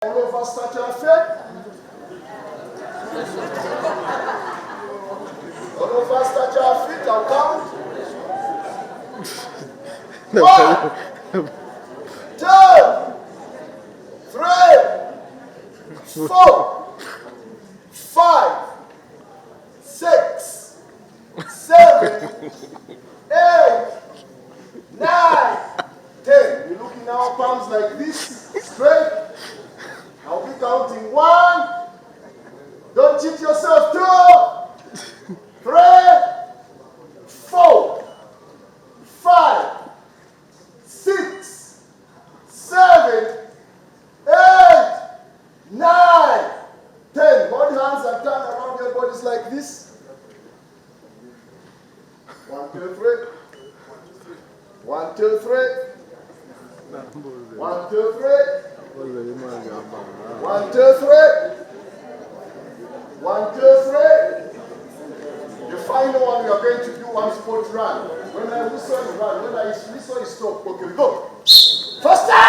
All of us start our faith. All of us touch our feet. I'll count. 1, 2, 3, 4, 5, 6, 7, 8, 9, 10. We're looking at our palms like this, straight. I'll be counting 1. Don't cheat yourself. 2, 3, 4, 5, 6, 7, 8, 9, 10. Hold hands and turn around your bodies like this. 1, 2, 3. 1, 2, 3. 1, 2, 3. 1, 2, 3. 1, 2, 3. The final one, we are going to do one spot run. When I whistle, run. When I whistle, stop. Okay, we go. Faster!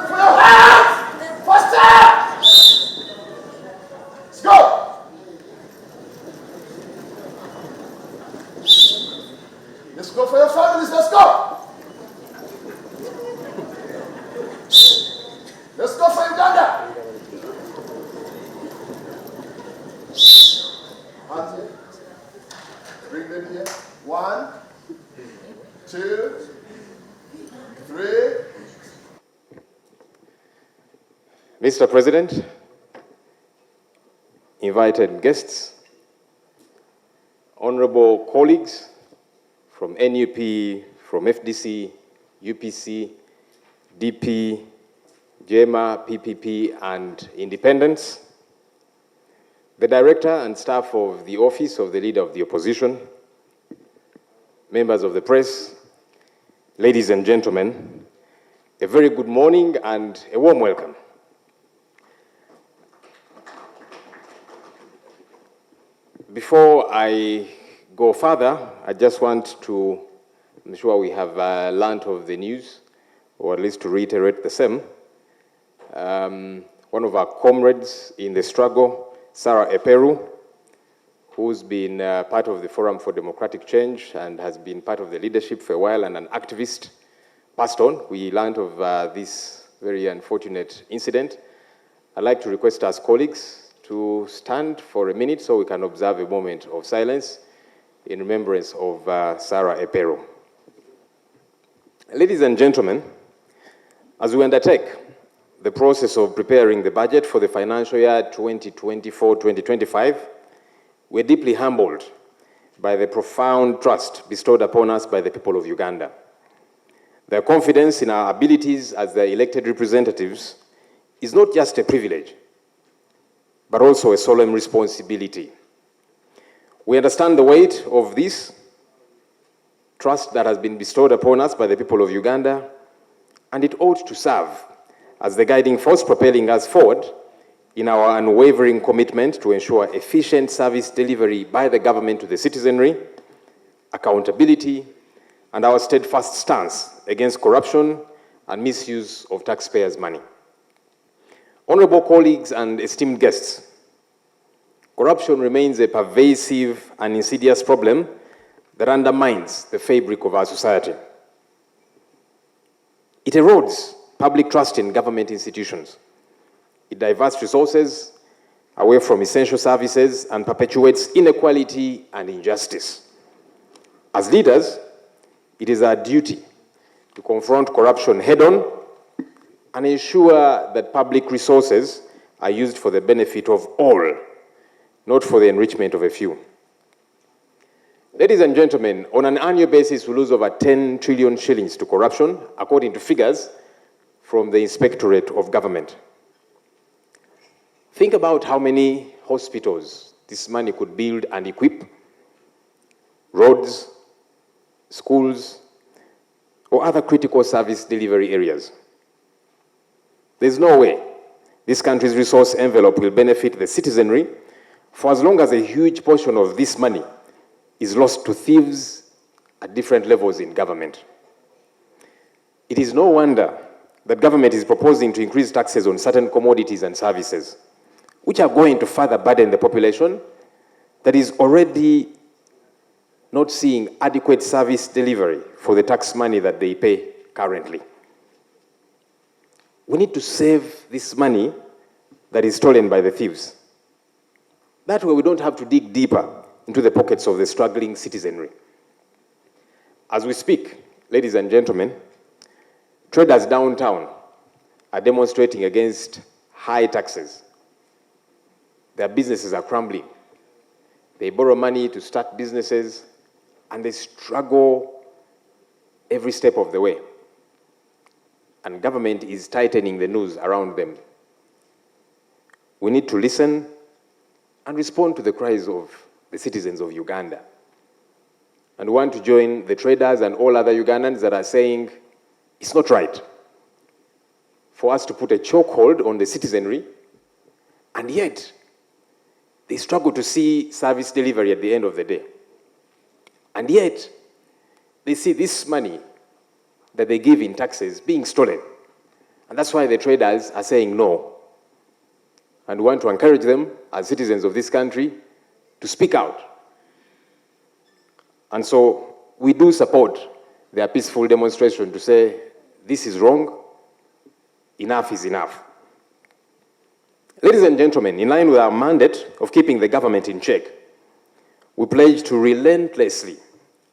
For your hands! Faster! Let's go! Let's go for your families. Let's go! Let's go for Uganda. Hands here. Bring them here. 1, 2, 3. Mr. President, invited guests, honorable colleagues from NUP, from FDC, UPC, DP, JEMA, PPP, and independents, the director and staff of the Office of the Leader of the Opposition, members of the press, ladies and gentlemen, a very good morning and a warm welcome. Before I go further, I just want to make sure we have learned of the news, or at least to reiterate the same. One of our comrades in the struggle, Sarah Eperu, who's been part of the Forum for Democratic Change and has been part of the leadership for a while and an activist, passed on. We learned of this very unfortunate incident. I'd like to request our colleagues to stand for a minute so we can observe a moment of silence in remembrance of Sarah Eperu. Ladies and gentlemen, as we undertake the process of preparing the budget for the financial year 2024-2025, we're deeply humbled by the profound trust bestowed upon us by the people of Uganda. Their confidence in our abilities as their elected representatives is not just a privilege, but also a solemn responsibility. We understand the weight of this trust that has been bestowed upon us by the people of Uganda, and it ought to serve as the guiding force propelling us forward in our unwavering commitment to ensure efficient service delivery by the government to the citizenry, accountability, and our steadfast stance against corruption and misuse of taxpayers' money. Honorable colleagues and esteemed guests, corruption remains a pervasive and insidious problem that undermines the fabric of our society. It erodes public trust in government institutions. It diverts resources away from essential services and perpetuates inequality and injustice. As leaders, it is our duty to confront corruption head-on and ensure that public resources are used for the benefit of all, not for the enrichment of a few. Ladies and gentlemen, on an annual basis, we lose over 10 trillion shillings to corruption, according to figures from the Inspectorate of Government. Think about how many hospitals this money could build and equip, roads, schools, or other critical service delivery areas. There's no way this country's resource envelope will benefit the citizenry for as long as a huge portion of this money is lost to thieves at different levels in government. It is no wonder that government is proposing to increase taxes on certain commodities and services, which are going to further burden the population that is already not seeing adequate service delivery for the tax money that they pay currently. We need to save this money that is stolen by the thieves. That way we don't have to dig deeper into the pockets of the struggling citizenry. As we speak, ladies and gentlemen, traders downtown are demonstrating against high taxes. Their businesses are crumbling. They borrow money to start businesses, and they struggle every step of the way. And government is tightening the noose around them. We need to listen and respond to the cries of the citizens of Uganda. And we want to join the traders and all other Ugandans that are saying it's not right for us to put a chokehold on the citizenry, and yet they struggle to see service delivery at the end of the day. And yet they see this money that they give in taxes being stolen. And that's why the traders are saying no. And we want to encourage them, as citizens of this country, to speak out. And so we do support their peaceful demonstration to say, this is wrong, enough is enough. Ladies and gentlemen, in line with our mandate of keeping the government in check, we pledge to relentlessly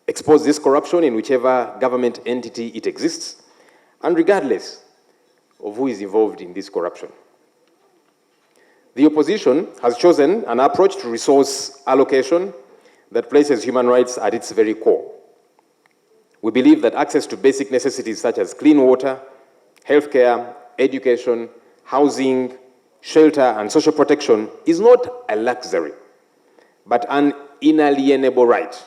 expose this corruption in whichever government entity it exists, and regardless of who is involved in this corruption. The opposition has chosen an approach to resource allocation that places human rights at its very core. We believe that access to basic necessities such as clean water, healthcare, education, housing, shelter, and social protection is not a luxury, but an inalienable right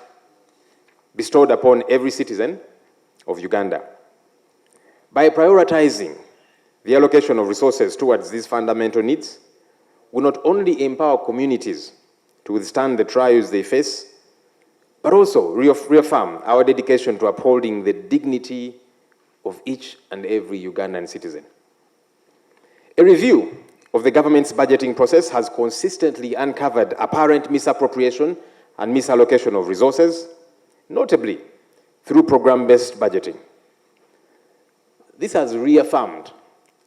bestowed upon every citizen of Uganda. By prioritizing the allocation of resources towards these fundamental needs, we not only empower communities to withstand the trials they face, but also reaffirm our dedication to upholding the dignity of each and every Ugandan citizen. A review of the government's budgeting process has consistently uncovered apparent misappropriation and misallocation of resources, notably through program-based budgeting. This has reaffirmed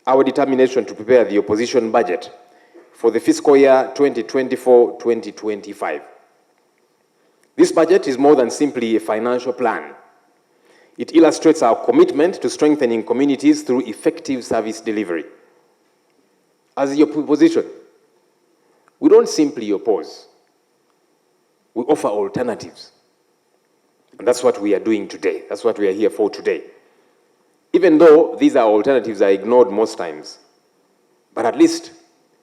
our determination to prepare the opposition budget for the fiscal year 2024-2025. This budget is more than simply a financial plan. It illustrates our commitment to strengthening communities through effective service delivery. As the opposition, we don't simply oppose. We offer alternatives. And that's what we are doing today. That's what we are here for today. Even though these are alternatives are ignored most times, but at least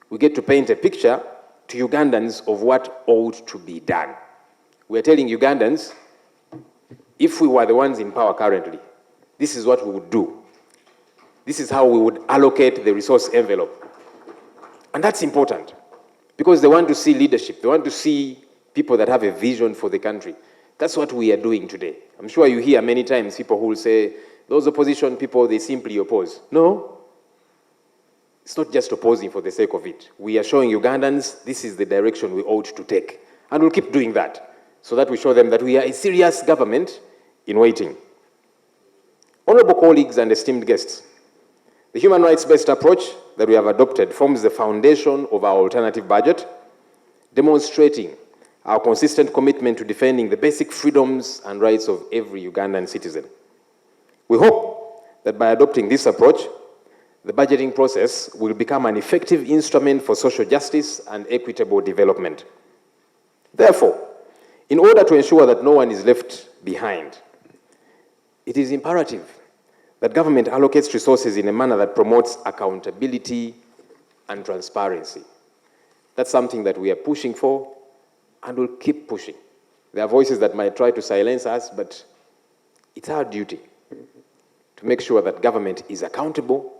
we get to paint a picture to Ugandans of what ought to be done. We are telling Ugandans, if we were the ones in power currently, this is what we would do. This is how we would allocate the resource envelope. And that's important, because they want to see leadership. They want to see people that have a vision for the country. That's what we are doing today. I'm sure you hear many times people who will say, those opposition people, they simply oppose. No, it's not just opposing for the sake of it. We are showing Ugandans this is the direction we ought to take. And we'll keep doing that, so that we show them that we are a serious government in waiting. Honorable colleagues and esteemed guests, the human rights-based approach that we have adopted forms the foundation of our alternative budget, demonstrating our consistent commitment to defending the basic freedoms and rights of every Ugandan citizen. We hope that by adopting this approach, the budgeting process will become an effective instrument for social justice and equitable development. Therefore, in order to ensure that no one is left behind, it is imperative that government allocates resources in a manner that promotes accountability and transparency. That's something that we are pushing for and will keep pushing. There are voices that might try to silence us, but it's our duty to make sure that government is accountable,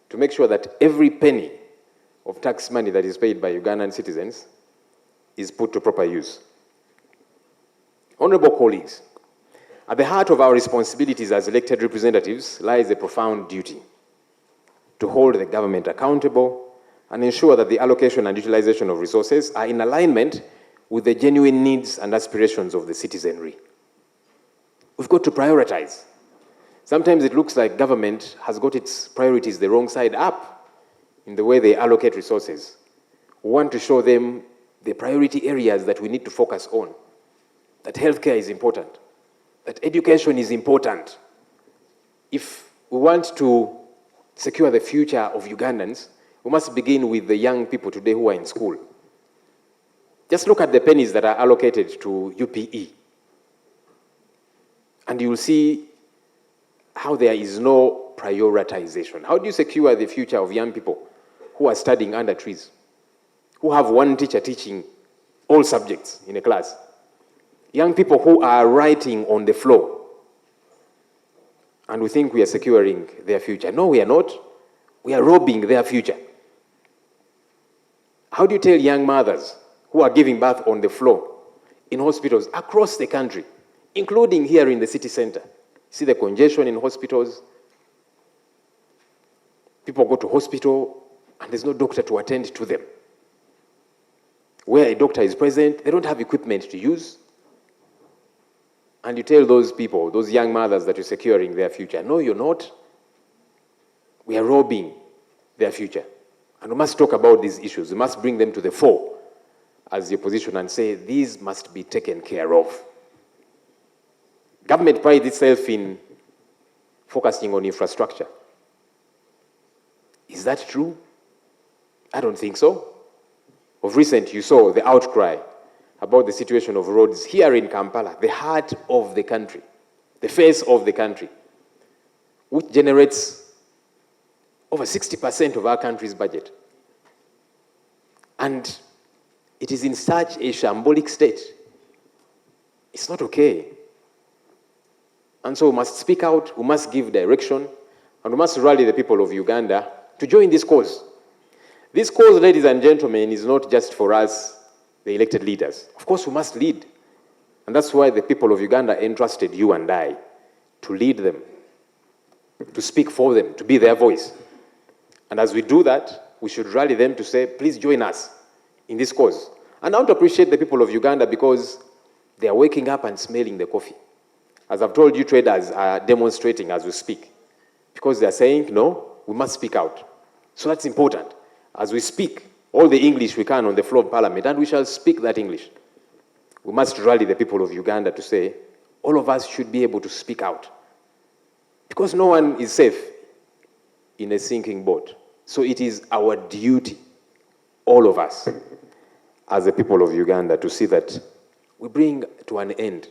to make sure that every penny of tax money that is paid by Ugandan citizens is put to proper use. Honorable colleagues, at the heart of our responsibilities as elected representatives lies a profound duty. to hold the government accountable and ensure that the allocation and utilization of resources are in alignment with the genuine needs and aspirations of the citizenry. We've got to prioritize. Sometimes it looks like government has got its priorities the wrong side up in the way they allocate resources. We want to show them the priority areas that we need to focus on, that healthcare is important, that education is important. If we want to secure the future of Ugandans, we must begin with the young people today who are in school. Just look at the pennies that are allocated to UPE, and you will see how there is no prioritization. How do you secure the future of young people who are studying under trees, who have one teacher teaching all subjects in a class? Young people who are writing on the floor, and we think we are securing their future. No, we are not. We are robbing their future. How do you tell young mothers who are giving birth on the floor in hospitals across the country, including here in the city center? See the congestion in hospitals. People go to hospital and there's no doctor to attend to them. Where a doctor is present, they don't have equipment to use. And you tell those people, those young mothers, that you're securing their future. No, you're not. We are robbing their future. And we must talk about these issues. We must bring them to the fore as the opposition and say, these must be taken care of. Government prides itself in focusing on infrastructure. Is that true? I don't think so. Of recent, you saw the outcry about the situation of roads here in Kampala, the heart of the country, the face of the country, which generates over 60% of our country's budget. And it is in such a shambolic state. It's not okay. And so we must speak out, we must give direction, and we must rally the people of Uganda to join this cause. This cause, ladies and gentlemen, is not just for us, the elected leaders. Of course, we must lead. And that's why the people of Uganda entrusted you and I to lead them, to speak for them, to be their voice. And as we do that, we should rally them to say, please join us in this cause. And I want to appreciate the people of Uganda because they are waking up and smelling the coffee. As I've told you, traders are demonstrating as we speak because they are saying, no, we must speak out. So that's important. As we speak all the English we can on the floor of Parliament, and we shall speak that English, we must rally the people of Uganda to say, all of us should be able to speak out. Because no one is safe in a sinking boat. So it is our duty, all of us, as the people of Uganda, to see that we bring to an end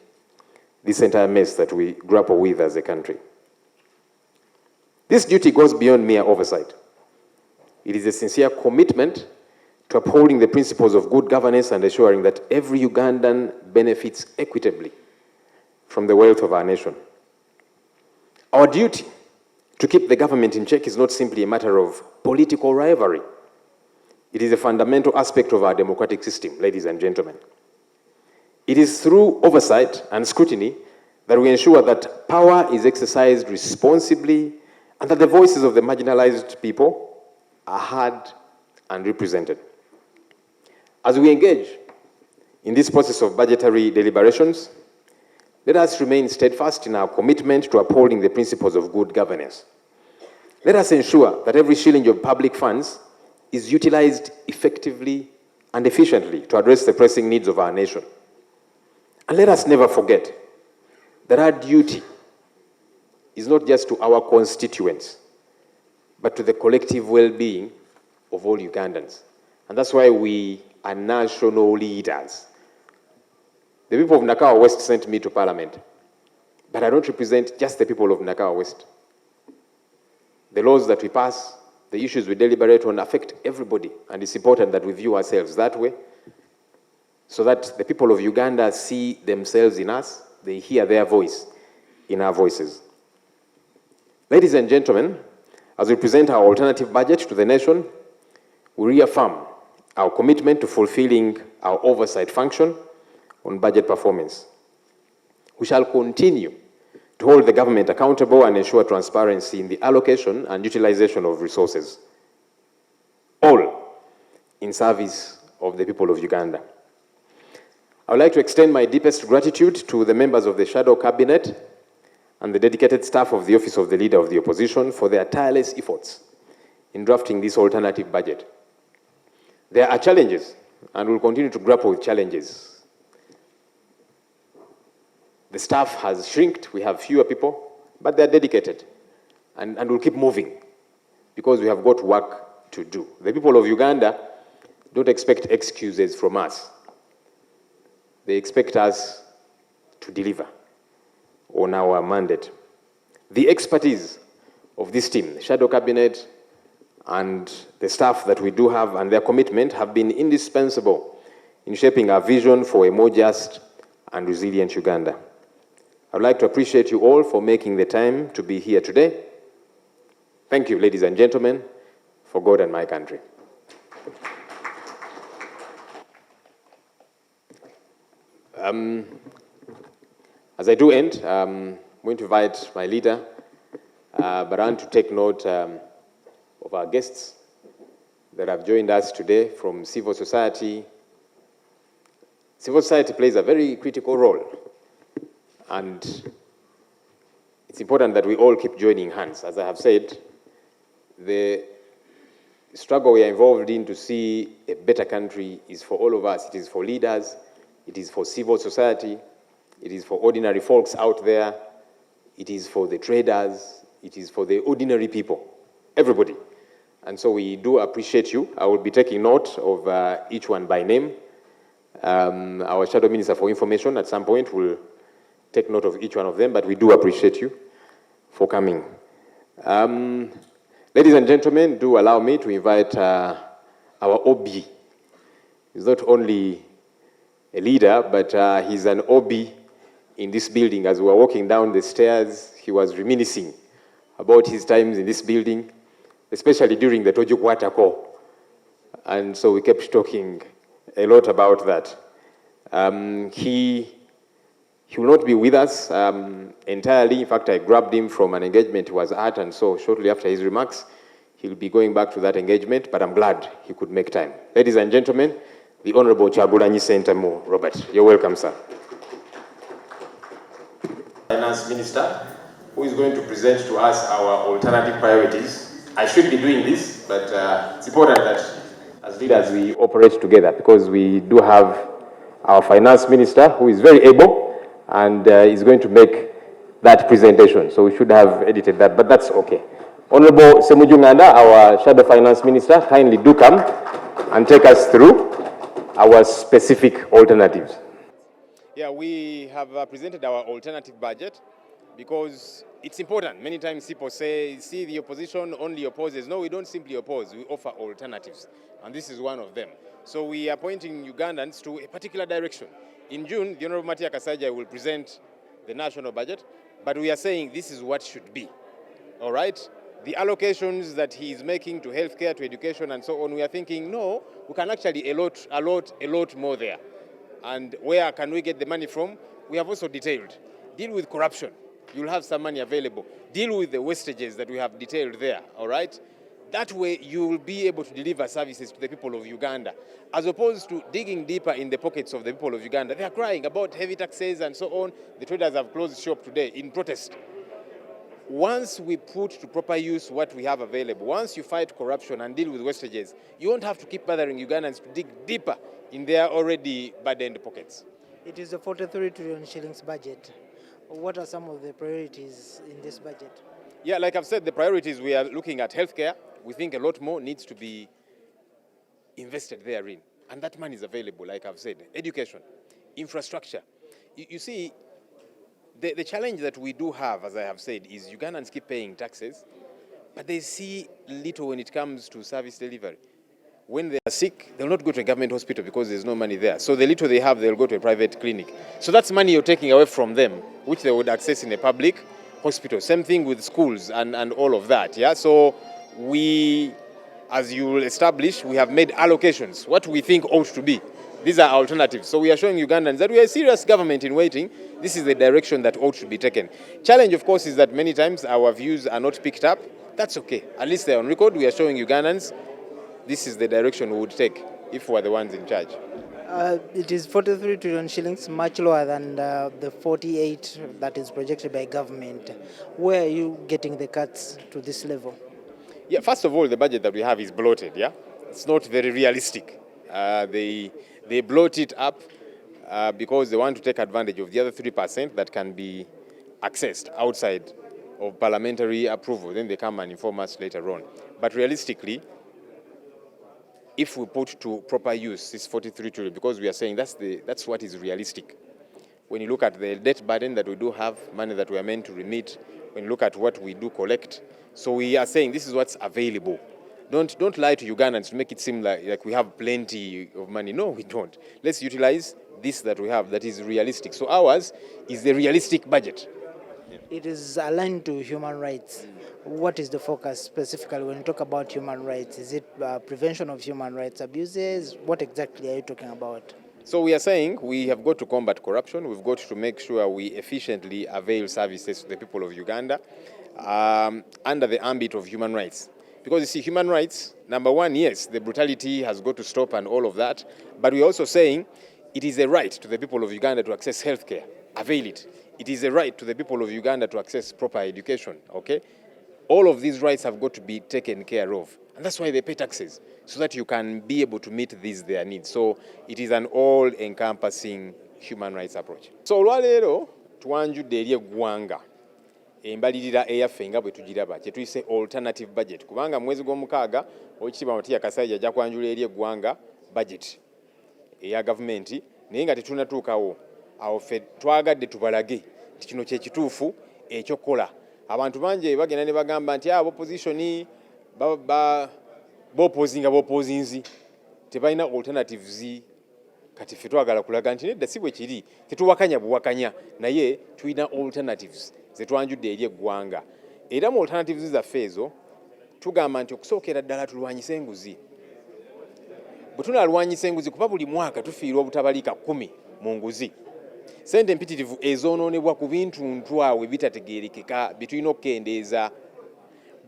this entire mess that we grapple with as a country. This duty goes beyond mere oversight. It is a sincere commitment to upholding the principles of good governance and ensuring that every Ugandan benefits equitably from the wealth of our nation. Our duty to keep the government in check is not simply a matter of political rivalry. It is a fundamental aspect of our democratic system, ladies and gentlemen. It is through oversight and scrutiny that we ensure that power is exercised responsibly and that the voices of the marginalized people are heard and represented. As we engage in this process of budgetary deliberations, let us remain steadfast in our commitment to upholding the principles of good governance. Let us ensure that every shilling of public funds is utilized effectively and efficiently to address the pressing needs of our nation. And let us never forget that our duty is not just to our constituents, but to the collective well-being of all Ugandans. And that's why we are national leaders. The people of Nakawa West sent me to Parliament, but I don't represent just the people of Nakawa West. The laws that we pass, the issues we deliberate on affect everybody, and it's important that we view ourselves that way, so that the people of Uganda see themselves in us, they hear their voice in our voices. Ladies and gentlemen, as we present our alternative budget to the nation, we reaffirm our commitment to fulfilling our oversight function on budget performance. We shall continue to hold the government accountable and ensure transparency in the allocation and utilization of resources, all in service of the people of Uganda. I would like to extend my deepest gratitude to the members of the Shadow Cabinet and the dedicated staff of the Office of the Leader of the Opposition for their tireless efforts in drafting this alternative budget. There are challenges, and we'll continue to grapple with challenges. The staff has shrinked, we have fewer people, but they're dedicated, and we'll keep moving because we have got work to do. The people of Uganda don't expect excuses from us. They expect us to deliver on our mandate. The expertise of this team, the Shadow Cabinet, and the staff that we do have and their commitment have been indispensable in shaping our vision for a more just and resilient Uganda. I would like to appreciate you all for making the time to be here today. Thank you, ladies and gentlemen, for God and my country. As I do end, I'm going to invite my leader, Baran, to take note of our guests that have joined us today from civil society. Civil society plays a very critical role, and it's important that we all keep joining hands. As I have said, the struggle we are involved in to see a better country is for all of us. It is for leaders, it is for civil society, it is for ordinary folks out there, it is for the traders, it is for the ordinary people, everybody. And so we do appreciate you. I will be taking note of each one by name. Our Shadow Minister for Information at some point will take note of each one of them, but we do appreciate you for coming. Ladies and gentlemen, do allow me to invite our OB. He's not only a leader, but he's an OB in this building. As we were walking down the stairs, he was reminiscing about his times in this building, especially during the Tojukwata call. And so we kept talking a lot about that. He will not be with us entirely. In fact, I grabbed him from an engagement he was at, and so shortly after his remarks, he'll be going back to that engagement, but I'm glad he could make time. Ladies and gentlemen, the Honorable Kyagulanyi Ssentamu Robert. You're welcome, sir. Finance Minister, who is going to present to us our alternative priorities. I should be doing this, but it's important that as leaders we operate together, because we do have our Finance Minister who is very able and is going to make that presentation. So we should have edited that, but that's okay. Honorable Ssemujju, our Shadow Finance Minister, kindly do come and take us through our specific alternatives. Yeah, we have presented our alternative budget because it's important. Many times people say, see, the opposition only opposes. No, we don't simply oppose, we offer alternatives. And this is one of them. So we are pointing Ugandans to a particular direction. In June, the Honorable Matia Kasaija will present the national budget, but we are saying this is what should be, all right? The allocations that he is making to healthcare, to education, and so on, we are thinking, no, we can actually allot a lot more there. And where can we get the money from? We have also detailed. Deal with corruption. You'll have some money available. Deal with the wastages that we have detailed there, all right? That way you will be able to deliver services to the people of Uganda, as opposed to digging deeper in the pockets of the people of Uganda. They are crying about heavy taxes and so on. The traders have closed shop today in protest. Once we put to proper use what we have available, once you fight corruption and deal with wastages, you won't have to keep bothering Ugandans to dig deeper in their already burdened pockets. It is a 43 trillion shillings budget. What are some of the priorities in this budget? Yeah, like I've said, the priorities, we are looking at healthcare. We think a lot more needs to be invested therein. And that money is available, like I've said. Education, infrastructure. You see, the challenge that we do have, as I have said, is Ugandans keep paying taxes, but they see little when it comes to service delivery. When they are sick, they'll not go to a government hospital because there's no money there. So the little they have, they'll go to a private clinic. So that's money you're taking away from them, which they would access in a public hospital. Same thing with schools and all of that. Yeah. So we, as you will establish, we have made allocations, what we think ought to be. These are alternatives. So we are showing Ugandans that we are a serious government in waiting. This is the direction that ought to be taken. Challenge, of course, is that many times our views are not picked up. That's okay. At least they're on record. We are showing Ugandans this is the direction we would take if we were the ones in charge. It is 43 trillion shillings, much lower than the 48 that is projected by government. Where are you getting the cuts to this level? Yeah, first of all, the budget that we have is bloated, yeah? It's not very realistic. They bloat it up because they want to take advantage of the other 3% that can be accessed outside of parliamentary approval. Then they come and inform us later on. But realistically, if we put to proper use this 43 trillion, because we are saying that's what is realistic. When you look at the debt burden that we do have, money that we are meant to remit, when you look at what we do collect, so we are saying this is what's available. Don't lie to Ugandans to make it seem like we have plenty of money. No, we don't. Let's utilize this that we have that is realistic. So ours is the realistic budget. It is aligned to human rights. What is the focus specifically when you talk about human rights? Is it prevention of human rights abuses? What exactly are you talking about? So we are saying we have got to combat corruption. We've got to make sure we efficiently avail services to the people of Uganda under the ambit of human rights. Because you see, human rights, number one, yes, the brutality has got to stop and all of that. But we're also saying it is a right to the people of Uganda to access healthcare. Avail it. It is a right to the people of Uganda to access proper education, okay? All of these rights have got to be taken care of. And that's why they pay taxes, so that you can be able to meet their needs. So it is an all-encompassing human rights approach. So olwaleero twanjudde eri eggwanga embalirira eyaffe nga bwe tugiraba kye tuyise alternative budget. Kubanga mu mwezi gw'omukaaga Oweekitiibwa Matiya Kasaija ajja kwanjula eri eggwanga budget eya gavumenti naye nga tetunnatuukawo. Awo ffe twagadde tubalage nti kino kye kituufu ekyokukola. Abantu bangi bagenda ne bagamba nti opposition b'opposinzi tebalina alternatives. Kati ffe twagala kulaga nti nedda si bwe kiri, tetuwakanya buwakanya naye tulina alternatives ze twanjudde eri eggwanga. Era mu alternatives zaffe ezo tugamba nti okusookera ddala tulwanyise enguzi. Bwe tunalwanyisa enguzi kuba buli mwaka tufiirwa obutabalika 10 mu nguzi. Sente empitirivu ezoonoonebwa ku bintu ntwawe bitategeerekeka bye tulina okukendeeza.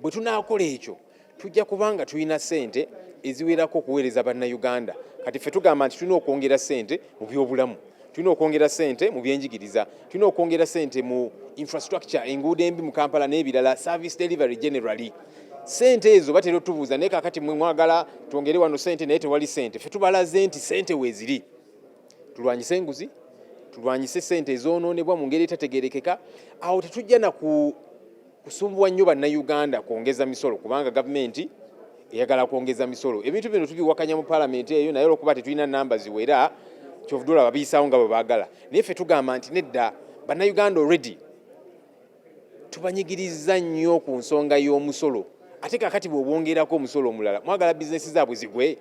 Bwe tunaakola ekyo tujja kubanga tulina sente eziwerako okuweereza bannayuganda. Kati ffe tugamba nti tulina okwongera sente mu byobulamu, tulina okwongera sente mu byenjigiriza, tulina okwongera sente mu infrastructure, enguudo embi mu Kampala n'ebirala, service delivery generally. Sente ezo batera otubuuza naye kakati mwe mwagala twongere wano sente naye tewali sente. Ffe tubalaze nti sente weeziri. Tulwanyise enguzi, tulwanyise sente ezoonoonebwa mu ngeri etategeerekeka. Awo tetujja na kusumbuwa nnyo bannayuganda kwongeza misolo, kubanga gavumenti eyagala kwongeza misolo. Ebintu bino tubiwakanya mu paalamenti eyo, naye olwokuba tetulina namba ziwera kyovudde olaba babiyisaawo nga bwe baagala. Naye ffe tugamba nti nedda bannayuganda already tubanyigiriza nnyo ku nsonga y'omusolo. Ate kakati bw'obwongerako omusolo omulala mwagala bizinesi zaabwe zigwe.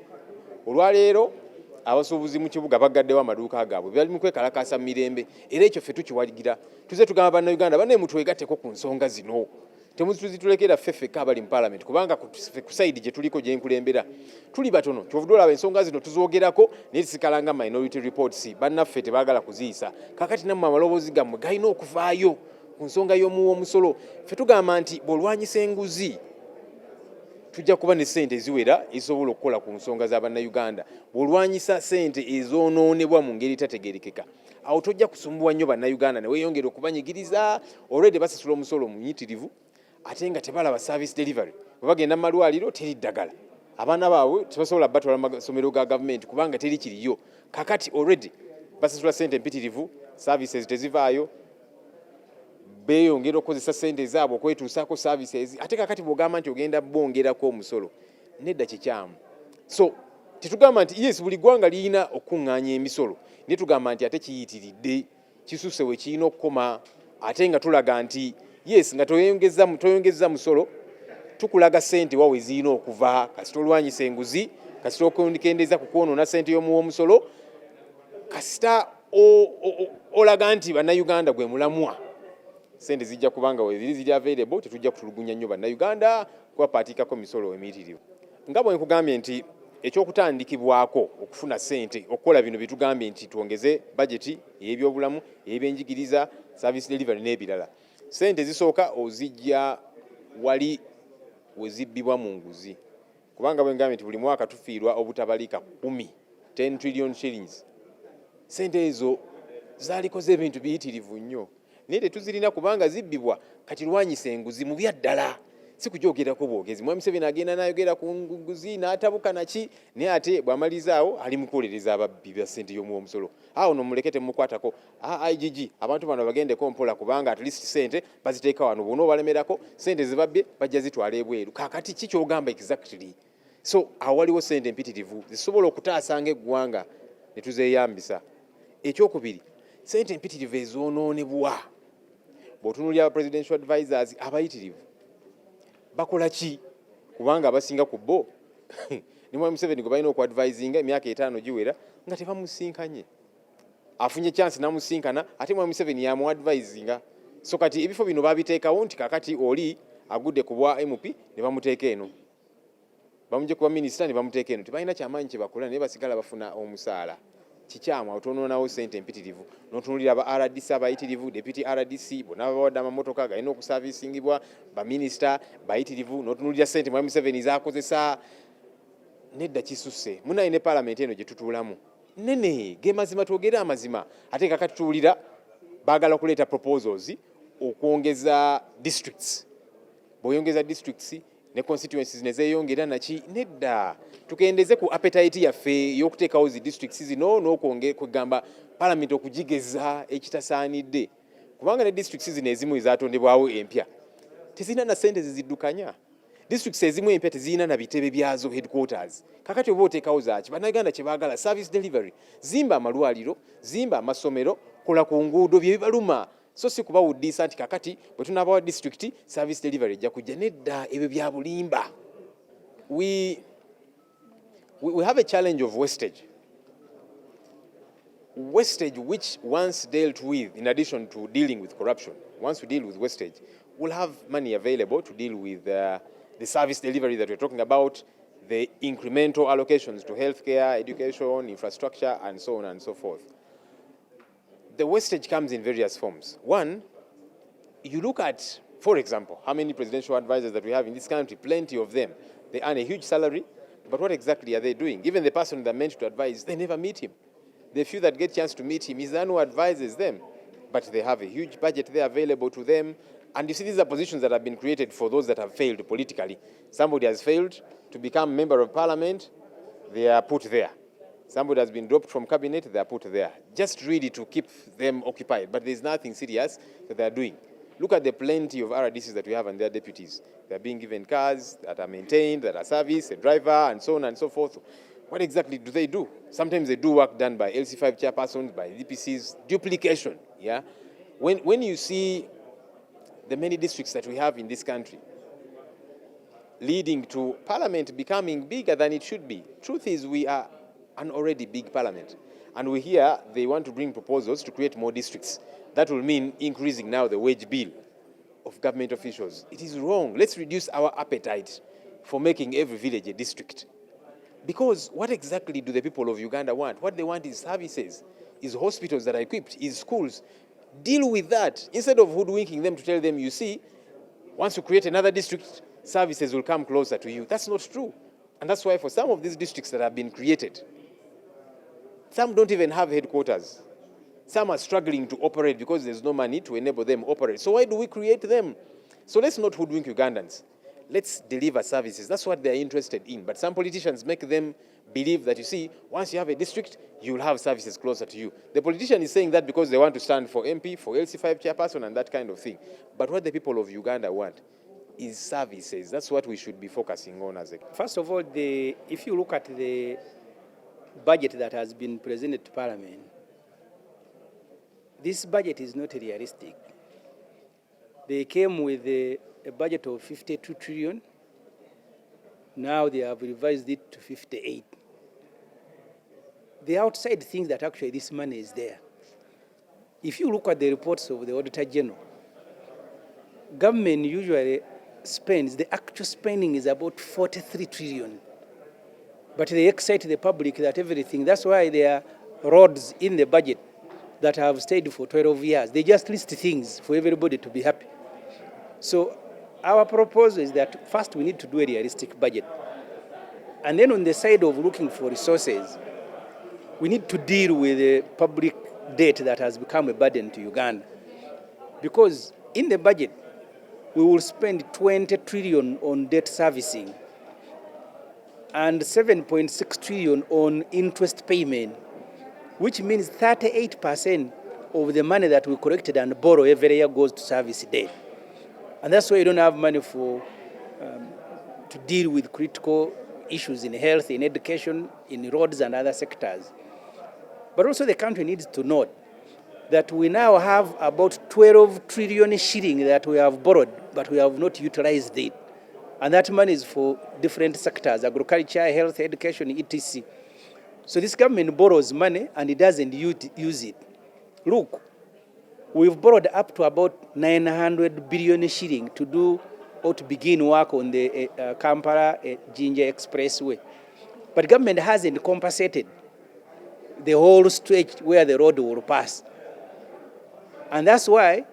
Olwaleero abasuubuzi mu kibuga bagaddewo amaduuka gaabwe bali mu kwekalakaasa mu mirembe, era ekyo ffe tukiwaligira. Tuze tugamba bannayuganda banne mutwegatteko ku nsonga zino. Temuzitulekera ffeffekka abali mu paalamenti, kubanga ku sayidi gye tuliko gye nkulembera tuli batono. Kyovudde olaba ensonga zino tuzoogerako naye zisikalanga minority reports, bannaffe tebaagala kuziyisa. Kakati nammwe amaloboozi gammwe galina okuvaayo ku nsonga y'omusolo. Ffe tugamba nti bw'olwanyisa enguzi tujja kuba ne sente eziwera ezisobola okukola ku nsonga z'abannayuganda. Bw'olwanyisa sente ezoonoonebwa mu ngeri etategeerekeka, awo tojja kusumbuwa nnyo bannayuganda ne weeyongera okubanyigiriza. Already basasula omusolo muyitirivu ate nga tebalaba service delivery. Bwe bagenda mu malwaliro teri ddagala, abaana baabwe tebasobola batwala mu masomero ga gavumenti kubanga teri kiriyo. Kakati already basasula sente empitirivu, services tezivaayo, beeyongera okukozesa sente zaabwe okwetuusaako services. Ate kakati bw'ogamba nti ogenda bongerako omusolo, nedda kikyamu. So tetugamba nti yes buli ggwanga lirina okuŋŋaanya emisolo, naye tugamba nti ate kiyitiridde, kisusse we kirina okukoma. Ate nga tulaga nti yes nga toyongeza musolo, tukulaga sente wawe zirina okuva. Kasita olwanyisa enguzi, kasita okendeeza ku kwonoona sente y'omusolo, kasita olaga nti bannayuganda gwe mulamwa, sente zijja kubanga we ziri available. Tetujja kutulugunya nnyo bannayuganda kubapaatiikako misolo emiyitirivu. Nga bwe nkugambye nti ekyokutandikibwako okufuna ssente okukola bino bitugambye nti tuongeze bajeti ey'ebyobulamu ey'ebyenjigiriza service delivery n'ebirala. Ssente zisooka ozijja wali we zibbibwa mu nguzi, kubanga bwe ngambye nti buli mwaka tufiirwa obutabalika 10 trillion shillings. Ssente ezo zaalikoze ebintu biyitirivu nnyo naye tetuzirina kubanga zibbibwa kati lwanyisa enguzi mu byaddala, si kujoogerako bwogezi. Mwami Museveni agenda n'ayogera ku nguzi n'atabuka naki, naye ate bw'amalizaawo ali mu kuwolereza ababbi ba ssente y'omusolo. Awo no muleke temukwatako IGG abantu bano bagendeko mpola kubanga at least ssente baziteeka wano, bw'ona obalemerako ssente zebabbye bajja zitwala ebweru. Kaakati ki ky'ogamba exactly? So awo waliwo ssente empitirivu zisobola okutaasanga eggwanga ne tuzeeyambisa. Ekyokubiri, ssente empitirivu ezoonoonebwa. Bw'otunuulira presidential advisors abayitirivu bakola ki? Kubanga abasinga ku bo ne Mwami Museveni gwe balina okuadvisinga emyaka 5 giwera nga tebamusinkanye. Afunye chance namusinkana ate Mwami Museveni yamuadvisinga. So kati ebifo bino babiteekawo nti kakati oli agudde ku bwa MP ne bamuteeka eno, bamugye kuba minisita ne bamuteeka eno. Tebalina kyamaanyi kye bakola naye basigala bafuna omusaala. Kikyamu otonoonawo ssente empitirivu n'otunuulira aba RDC abayitirivu, deputy RDC bonna babawadde amamotoka galina okusavisingibwa, baminisita bayitirivu, n'otunuulira ssente Mwami Museveni z'akozesa. Nedda kisusse. Munaye ne paalamenti eno gye tutuulamu nene ge mazima, twogere amazima. Ate kakati tuwulira baagala kuleeta proposals okwongeza districts. Bw'oyongeza districts ne constituencies ne zeeyongera naki, nedda tukendeze ku appetite yaffe y'okuteekawo zi districts zino n'okwegamba paalamenti okugigeza ekitasaanidde, kubanga ne districts zino ezimu ezatondebwawo empya tezirina na ssente ziziddukanya. Districts ezimu empya tezirina na bitebe byazo headquarters. Kakati oba oteekawo zaaki, bannayuganda kye baagala service delivery. Zimba amalwaliro, zimba amasomero, kola ku nguudo bye bibaluma. So si kubawuddisa nti kakati bwe tunaabawa district service delivery ejja kujja, nedda ebyo bya bulimba. We have a challenge of wastage. Wastage which once dealt with, in addition to dealing with corruption, once we deal with wastage, we'll have money available to deal with the service delivery that we're talking about, the incremental allocations to healthcare, education, infrastructure, and so on and so forth. The wastage comes in various forms. One, you look at, for example, how many presidential advisors that we have in this country, plenty of them. They earn a huge salary, but what exactly are they doing? Even the person they're meant to advise, they never meet him. The few that get a chance to meet him is the one who advises them, but they have a huge budget there available to them. And you see, these are positions that have been created for those that have failed politically. Somebody has failed to become member of parliament, they are put there. Somebody has been dropped from cabinet, they are put there. Just really to keep them occupied, but there's nothing serious that they are doing. Look at the plenty of RDCs that we have and their deputies. They are being given cars that are maintained, that are serviced, a driver, and so on and so forth. What exactly do they do? Sometimes they do work done by LC5 chairpersons, by DPCs, duplication. Yeah. When you see the many districts that we have in this country, leading to parliament becoming bigger than it should be. Truth is, we are an already big parliament, and we hear they want to bring proposals to create more districts. That will mean increasing now the wage bill of government officials. It is wrong. Let's reduce our appetite for making every village a district. Because what exactly do the people of Uganda want? What they want is services, is hospitals that are equipped, is schools. Deal with that instead of hoodwinking them to tell them, you see, once you create another district, services will come closer to you. That's not true. And that's why for some of these districts that have been created, some don't even have headquarters. Some are struggling to operate because there's no money to enable them operate. So why do we create them? So let's not hoodwink Ugandans. Let's deliver services. That's what they're interested in. But some politicians make them believe that, you see, once you have a district, you will have services closer to you. The politician is saying that because they want to stand for MP, for LC5 chairperson, and that kind of thing. But what the people of Uganda want is services. That's what we should be focusing on as a... First of all, if you look at the budget that has been presented to Parliament, this budget is not realistic. They came with a budget of 52 trillion. Now they have revised it to 58. The outside thinks that actually this money is there. If you look at the reports of the Auditor General, government usually spends, the actual spending is about 43 trillion. But they excite the public that everything, that's why there are roads in the budget that have stayed for 12 years. They just list things for everybody to be happy. So our proposal is that first we need to do a realistic budget. And then on the side of looking for resources, we need to deal with the public debt that has become a burden to Uganda. Because in the budget, we will spend 20 trillion on debt servicing and 7.6 trillion on interest payment, which means 38% of the money that we collected and borrow every year goes to service debt. And that's why you don't have money for to deal with critical issues in health, in education, in roads and other sectors. But also the country needs to note that we now have about 12 trillion shilling that we have borrowed, but we have not utilized it. And that money is for different sectors, agriculture, health, education, etc. So this government borrows money and it doesn't use it. Look, we've borrowed up to about 900 billion shilling to do or to begin work on the Kampala-Jinja Expressway. But government hasn't compensated the whole stretch where the road will pass. And that's why,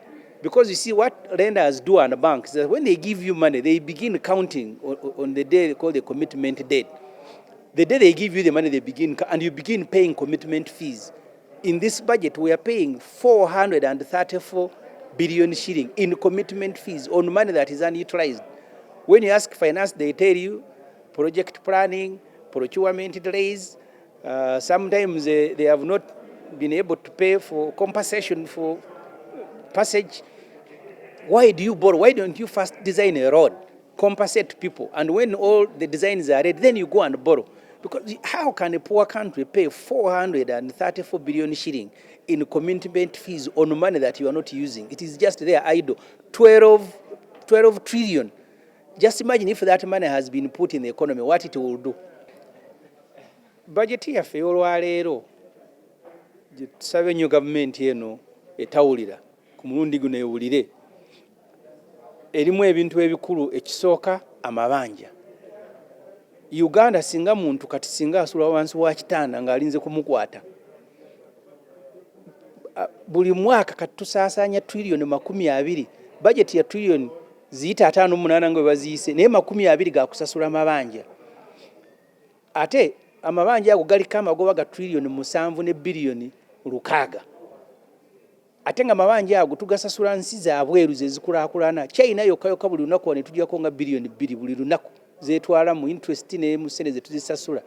because you see what lenders do and banks, that when they give you money, they begin counting on the day they call the commitment date. The day they give you the money, they begin, and you begin paying commitment fees. In this budget, we are paying 434 billion shilling in commitment fees on money that is unutilized. When you ask finance, they tell you project planning, procurement delays. Sometimes they have not been able to pay for compensation for passage. Why do you borrow? Why don't you first design a road, compensate people, and when all the designs are ready, then you go and borrow? Because how can a poor country pay 434 billion shilling in commitment fees on money that you are not using? It is just there idle. 12 trillion. Just imagine if that money has been put in the economy, what it will do. Budget yaffe y'olwaleero gye tusaba ennyo gavumenti eno etawulira ku mulundi guno ewulire, erimu ebintu ebikulu. Ekisooka, amabanja. Uganda singa muntu kati singa asula wansi wa kitanda ng'alinze kumukwata, buli mwaka kati tusaasaanya trillion 20. Budget ya trillion ziyita 58 nga baziyise, naye 20 ga kusasula amabanja. Ate amabanja ago galiko amagoba ga trillion 7 ne billion 600. Ate nga amabanja ago tugasasula nsi za bweru zezikulaakulana. China yokka buli lunaku wano tujjako nga billion 2 buli lunaku zetwala mu interest ne mu sente ze tuzisasula.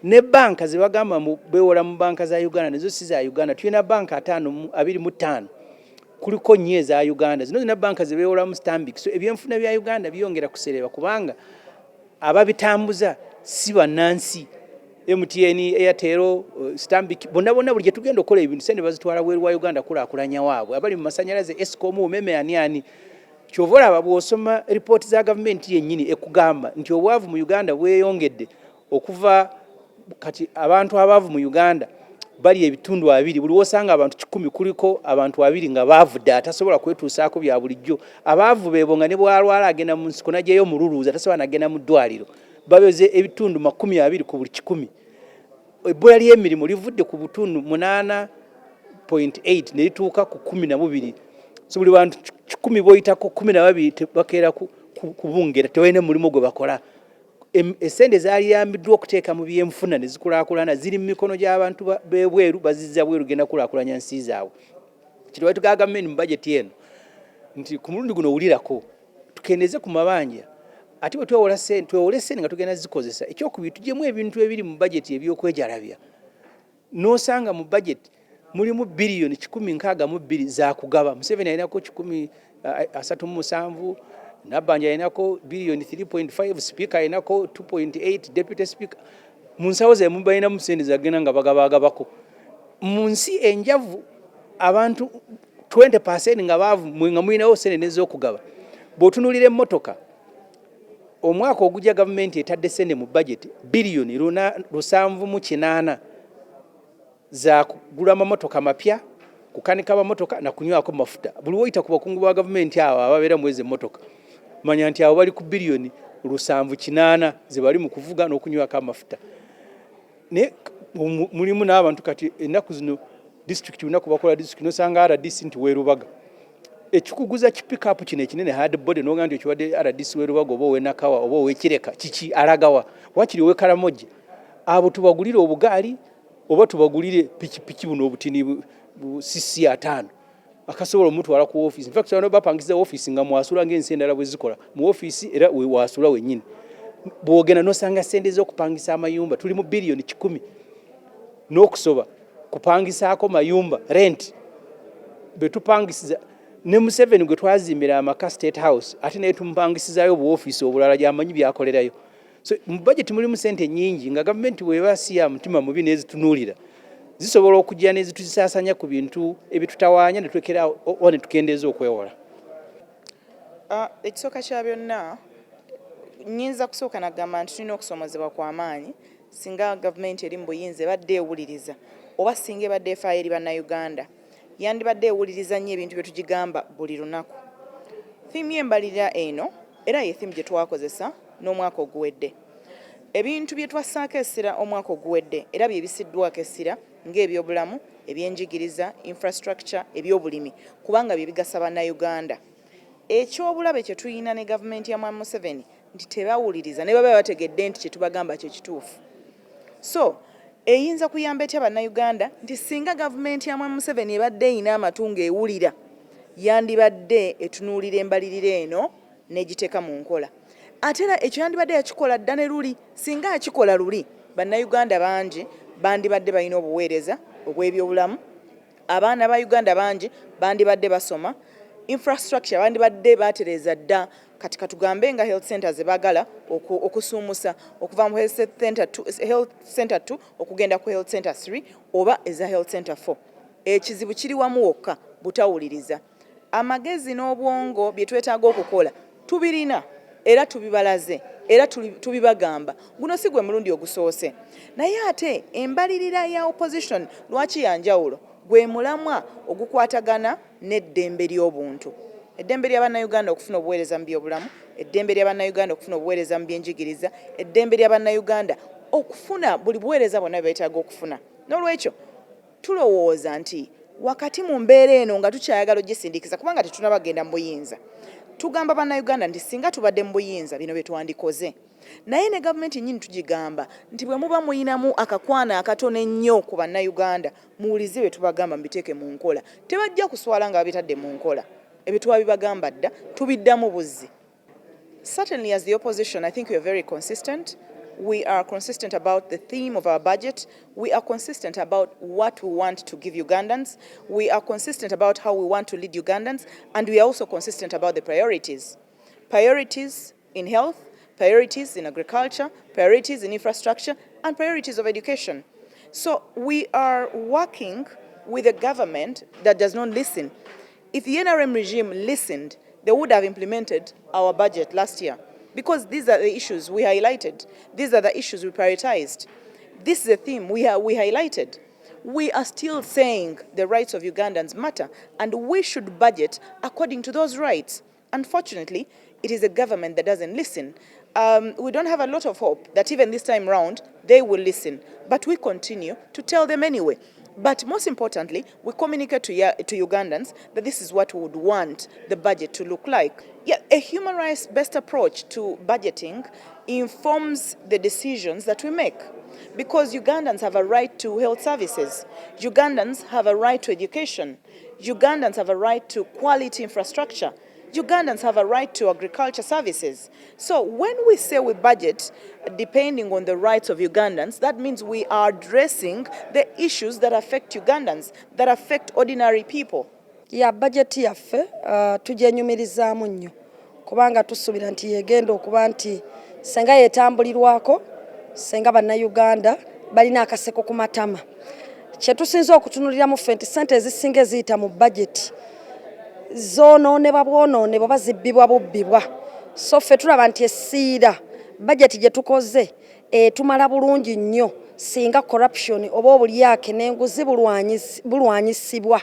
Ne banka ze bagamba beewola mu banka za Uganda nezo si za Uganda. Tulina banka 25 kuliko nnyo za Uganda. Zino zina banka ze beewola mu Stanbic. So ebyenfuna bya Uganda byongera kusereba kubanga ababitambuza si bannansi. MTN, Airtel, Stanbic, bonna buli gye tugenda okukola ebintu sente bazitwala bweru wa Uganda kulaakulanya waabwe. Abali mu masanyalaze, Escom, umeme ani. Kyova olaba bw'osoma ripooti za gavumenti yennyini ekugamba nti obwavu mu Uganda bweyongedde okuva kati abantu abaavu mu Uganda bali ebitundu 2. Buli wosanga abantu 10 kuliko abantu 2 nga baavudde atasobola kwetuusaako bya bulijjo. Abaavu beebo nga ne bwalwala agenda mu nsiko n'ajjayo mululuuza tasobola nagenda mu ddwaliro. Babeze ebitundu 20 ku buli 10. Ebbula ly'emirimu livudde ku butundu 8.8 ne lituuka ku 12. So buli bantu 10 boyitako 12 bakeera kubungera tewalina mulimu gwe bakola. Essente zaaliyambiddwa okuteeka mu byenfuna ne zikulaakulana ziri mu mikono gy'abantu b'ebweru bazizza bweru genda kulaakulanya nsi zaabwe. Kiri lwaki tugaa gavumenti mu bajeti eno nti ku mulundi guno owulirako tukendeze ku mabanja ate bwe twewole ssente nga tugenda zikozesa. Ekyokubiri tugyemu ebintu ebiri mu bajeti ebyokwejalabya. N'osanga mu bajeti mulimu billion 162 za kugaba. Museveni alinako 137, Nabbanja alinako billion 3.5, Speaker alinako 2.8, Deputy Speaker. Mu nsawo ze balinamu ssente zagenda nga bagabagabako. Mu nsi enjavu abantu 20% nga baavu nga mulinawo ssente n'ez'okugaba. Bw'otunuulira emmotoka, omwaka ogujja gavumenti etadde ssente mu budget billion 708 za kugula amamotoka mapya, kukanika amamotoka na kunywako mafuta. Buli woyita ku bakungu ba gavumenti abo ababeera mu ezo emmotoka, manya nti abo bali ku billion 780 ze bali mu kuvuga n'okunywako amafuta. Ne mulimu n'abantu kati ennaku zino district unaku bakola district nosanga RDC nti Werubaga. Ekikuguza kipikapu kino ekinene hard body no ngandi okiwadde RDC Werubaga oba Ow'Enakawa oba Ow'Ekireka kiki alagawa wakiri Ow'Ekaramoja abo tubagulire obugaali oba tubagulire pikipiki buno obutini sisi 5 akasobola omuntu wala ku office. In fact bano bapangiza office nga mwasula ng'ensi endala bwe zikola mu office era we wasula wennyini bwogena nosanga sente z'okupangisa amayumba tuli mu billion 10 n'okusoba kupangisaako mayumba rent betupangisiza ne Museveni gwe twazimbira amaka State House ate naye tumpangisizayo bu office obulala gy'amanyi byakolerayo. So mu budget mulimu sente nyingi nga government webasiya mutima mubi nezitunuulira zisobola okujja nezituzisaasanya ku bintu ebitutawaanya ne twekera one tukendeeza okwewola. Ekisooka kya byonna nnyinza kusooka nagamba nti tulina okusomozebwa kw'amaanyi singa gavumenti eri mu buyinza ebadde ewuliriza oba singa ebadde efaayo eri bannayuganda yandibadde ewuliriza nnyo ebintu bye tugigamba buli lunaku. Thiimu y'embalirira eno era ye thiimu gye twakozesa n'omwaka oguwedde. Ebintu bye twassaako essira omwaka oguwedde era bye bisiddwako essira ng'ebyobulamu, ebyenjigiriza, infrastructure, ebyobulimi kubanga bye bigasa bannayuganda. Ekyobulabe kye tuyina ne gavumenti ya Mwami Museveni nti tebawuliriza ne baba bategedde nti kye tubagamba kye kituufu. So eyinza kuyamba etya bannayuganda nti singa gavumenti ya Mwami Museveni ebadde eyina amatu ng'ewulira yandibadde etunuulira embalirira eno n'egiteeka mu nkola. Ate era ekyo yandibadde yakikola dda ne luli singa akikola luli bannayuganda bangi bandibadde balina obuweereza obw'ebyobulamu, abaana ba Uganda bangi bandibadde basoma, infrastructure bandibadde batereeza dda kati katugambe nga health centers ebagala okusuumusa okuva mu health center 2 okugenda ku health center 3 oba eza health center 4. Ekizibu kiri wamu wokka butawuliriza. Amagezi n'obwongo bye twetaaga okukola tubirina era tubibalaze era tubibagamba. Guno si gwe mulundi ogusoose. Naye ate embalirira ya opposition lwaki yanjawulo gwe mulamwa ogukwatagana n'eddembe ly'obuntu. Eddembe ly'abannayuganda okufuna obuweereza mu byobulamu, eddembe ly'abannayuganda okufuna obuweereza mu byenjigiriza, eddembe ly'abannayuganda okufuna buli buweereza bonna bye beetaaga okufuna. N'olwekyo tulowooza nti wakati mu mbeera eno nga tukyayagala ogisindikiza kubanga tetunabagenda mu buyinza tugamba bannayuganda nti singa tubadde mu buyinza bino bye twandikoze. Naye ne gavumenti nnyini tugigamba nti bwe muba muyinamu akakwana akatono ennyo ku bannayuganda muwulize bye tubagamba mubiteeke mu nkola. Tebajja kuswala nga babitadde mu nkola. Ebyo twabibagamba dda tubiddamu buzzi. Certainly as the opposition I think we are very consistent. We are consistent about the theme of our budget. We are consistent about what we want to give Ugandans. We are consistent about how we want to lead Ugandans. And we are also consistent about the priorities. Priorities in health, priorities in agriculture, priorities in infrastructure, and priorities of education. So we are working with a government that does not listen. If the NRM regime listened, they would have implemented our budget last year. Because these are the issues we highlighted. These are the issues we prioritized. This is the theme we highlighted. We are still saying the rights of Ugandans matter, and we should budget according to those rights. Unfortunately, it is a government that doesn't listen. We don't have a lot of hope that even this time round, they will listen. But we continue to tell them anyway. But most importantly, we communicate to Ugandans that this is what we would want the budget to look like. Yeah, a human rights-based approach to budgeting informs the decisions that we make. Because Ugandans have a right to health services. Ugandans have a right to education. Ugandans have a right to quality infrastructure. Ugandans have a right to agriculture services. So when we say we budget depending on the rights of Ugandans, that means we are addressing the issues that affect Ugandans, that affect ordinary people. Ya budget yaffe tugyenyumirizaamu nnyo kubanga tusuubira nti yegenda okuba nti senga yetambulirwako senga bannayuganda balina akaseko ku matama. Kye tusinza okutunuliramu ffe nti ssente ezisinga eziyita mu budget zoonoonebwa bwonoonebwa bazibbibwa bubbibwa. So ffe tulaba nti essiira budget gye tukoze tumala bulungi nnyo singa corruption oba obulyake n'enguzi bulwanyisibwa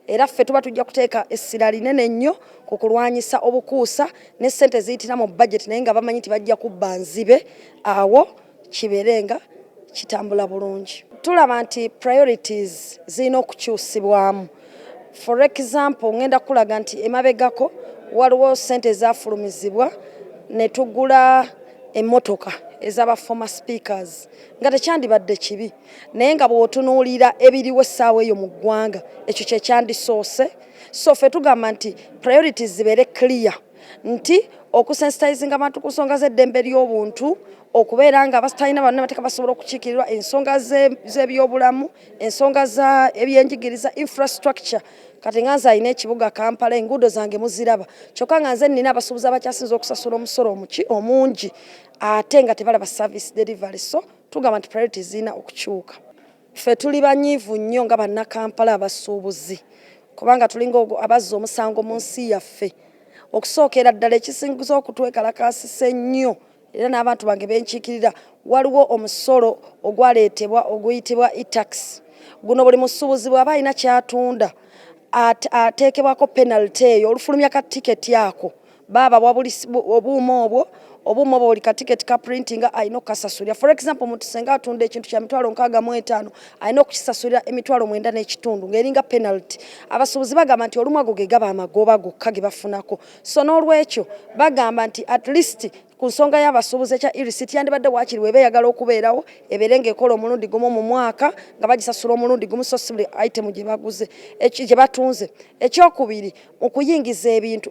era ffe tuba tujja kuteeka essira linene nnyo ku kulwanyisa obukuusa ne ssente ziyitira mu budget naye nga bamanyi nti bajja kubba nzibe awo kibeere nga kitambula bulungi. Tulaba nti priorities zirina okukyusibwamu. For example, ngenda kulaga nti emabegako waliwo ssente ezafulumizibwa ne tugula emmotoka ez'aba former speakers nga tekyandibadde kibi naye nga bw'otunuulira ebiriwo essaawa eyo mu ggwanga ekyo kye kyandisoose. So ffe tugamba nti priorities zibeere clear nti okusensitizinga abantu ku nsonga z'eddembe ly'obuntu, okubeera nga abatalina bannabateeka basobola okukiikirirwa ensonga z'ebyobulamu, ensonga z'ebyenjigiriza, infrastructure. Kati nga nze alina ekibuga Kampala, enguudo zange muziraba, kyokka nga nze nina abasuubuzi abakyasinza okusasula omusolo omungi ate nga tebalaba service delivery. So tugamba nti priorities zirina okukyuka. Ffe tuli banyiivu nnyo nga bannakampala abasuubuzi kubanga tulinga abazza omusango mu nsi yaffe. Okusookera ddala ekisingiza okutwekalakasisa ennyo era n'abantu bange benkiikirira, waliwo omusolo ogwaleetebwa oguyitibwa e-tax. Guno buli musuubuzi bw'aba alina kyatunda ateekebwako penalty eyo olufulumya ka tiketi ako baba obuuma obwo buli ka tiketi ka printing alina okukasasulira. For example, omuntu senga atunda ekintu kya $65,000 alina okukisasulira $9.5 ng'eringa penalty. Abasuubuzi bagamba nti olumu ago ge gaba amagoba gokka ge bafunako. So n'olwekyo bagamba nti at least ku nsonga y'abasuubuzi ekya e-receipt yandibadde waakiri weeba eyagala okubeerawo ebeere ng'ekola omulundi gumu mu mwaka nga bagisasula omulundi gumu so si buli item gye baguze gye batunze. Ekyokubiri, okuyingiza ebintu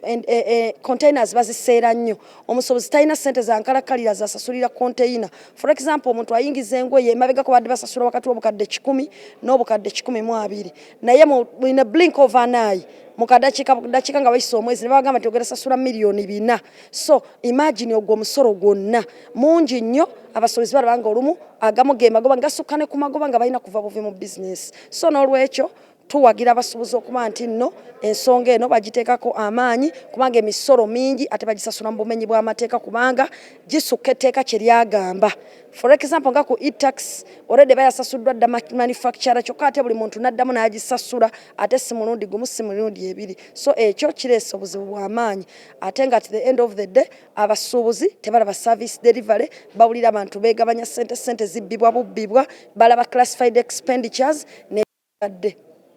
containers baziseera nnyo. Omusuubuzi talina ssente za nkalakalira zasasulira container. For example, omuntu ayingiza engoye emabegako badde basasula wakati w'obukadde 10 n'obukadde 12 naye in a blink of an eye mukadakiika nga bayise omwezi ne bagamba nti ogenda sasula $4,000,000. So imagine ogwo omusolo gwonna mungi nnyo. Abasuubuzi balaba nga olumu agamu ge magoba ngasukka ne ku magoba nga balina kuva buvi mu business. So n'olwekyo tuwagira abasuubuzi okuba nti nno ensonga eno bagiteekako amaanyi kubanga emisolo mingi ate bagisasula mu bumenyi bw'amateeka kubanga gisukka etteeka kye lyagamba. For example, nga ku e-tax already bayasasuddwa dda manufacturer kyokka ate buli muntu n'addamu n'agisasula ate si mulundi gumu si mirundi ebiri. So ekyo kireese obuzibu bw'amaanyi ate nga at the end of the day abasuubuzi tebalaba service delivery, bawulira abantu beegabanya ssente zibbibwa bubbibwa, balaba classified expenditures ne badde